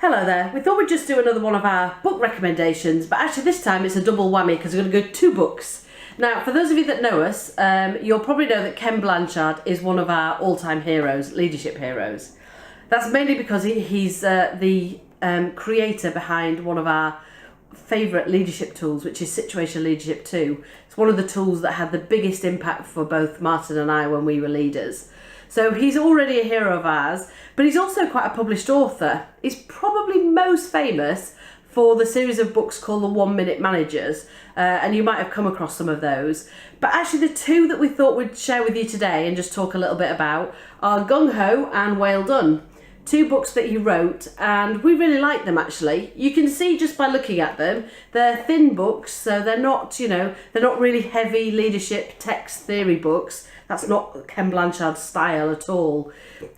Hello there. We thought we'd just do another one of our book recommendations, but actually this time it's a double whammy because we're going to go 2 books. Now, for those of you that know us, you'll probably know that Ken Blanchard is one of our all-time heroes, leadership heroes. That's mainly because he's the creator behind one of our favourite leadership tools, which is Situational Leadership 2. It's one of the tools that had the biggest impact for both Martin and I when we were leaders. So he's already a hero of ours, but he's also quite a published author. He's probably most famous for the series of books called The 1 Minute Managers, and you might have come across some of those. But actually the 2 that we thought we'd share with you today and just talk a little bit about are Gung and Well Done. 2 books that he wrote, and we really like them actually. You can see just by looking at them, they're thin books, so they're not, they're not really heavy leadership text theory books. That's not Ken Blanchard's style at all.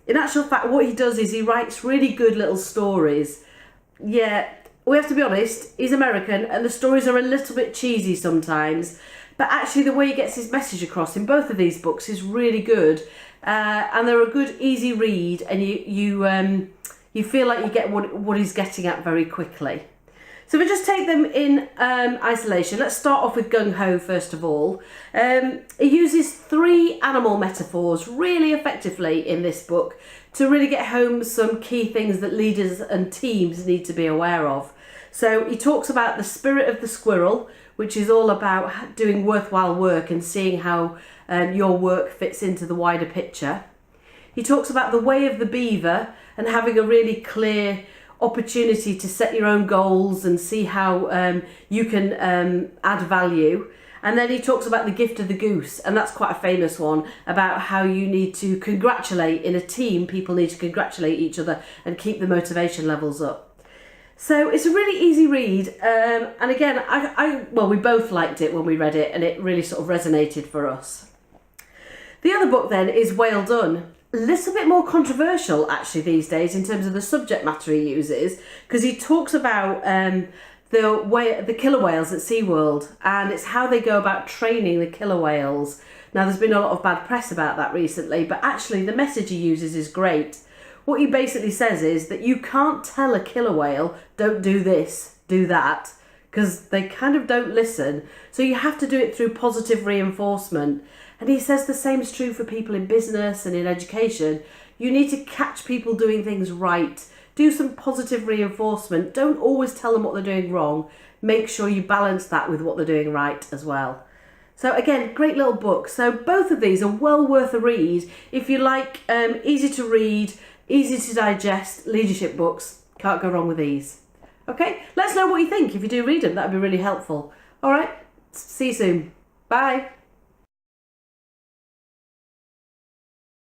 In actual fact, what he does is he writes really good little stories. Yeah, we have to be honest, he's American and the stories are a little bit cheesy sometimes, but actually the way he gets his message across in both of these books is really good. And they're a good, easy read, and you feel like you get what he's getting at very quickly. So if we just take them in isolation, let's start off with Gung Ho first of all. He uses 3 animal metaphors really effectively in this book to really get home some key things that leaders and teams need to be aware of. So he talks about the spirit of the squirrel, which is all about doing worthwhile work and seeing how your work fits into the wider picture. He talks about the way of the beaver and having a really clear opportunity to set your own goals and see how you can add value. And then he talks about the gift of the goose, and that's quite a famous one, about how you need to congratulate in a team. People need to congratulate each other and keep the motivation levels up. So it's a really easy read, and again, well, we both liked it when we read it, and it really sort of resonated for us. The other book then is Well Done. A little bit more controversial actually these days in terms of the subject matter he uses, because he talks about the killer whales at SeaWorld, and it's how they go about training the killer whales. Now there's been a lot of bad press about that recently, but actually the message he uses is great. What he basically says is that you can't tell a killer whale, don't do this, do that, because they kind of don't listen. So you have to do it through positive reinforcement. And he says the same is true for people in business and in education. You need to catch people doing things right. Do some positive reinforcement. Don't always tell them what they're doing wrong. Make sure you balance that with what they're doing right as well. So again, great little book. So both of these are well worth a read. If you like easy to read, easy to digest leadership books, can't go wrong with these. Okay, let us know what you think if you do read them. That'd be really helpful. All right, see you soon. Bye.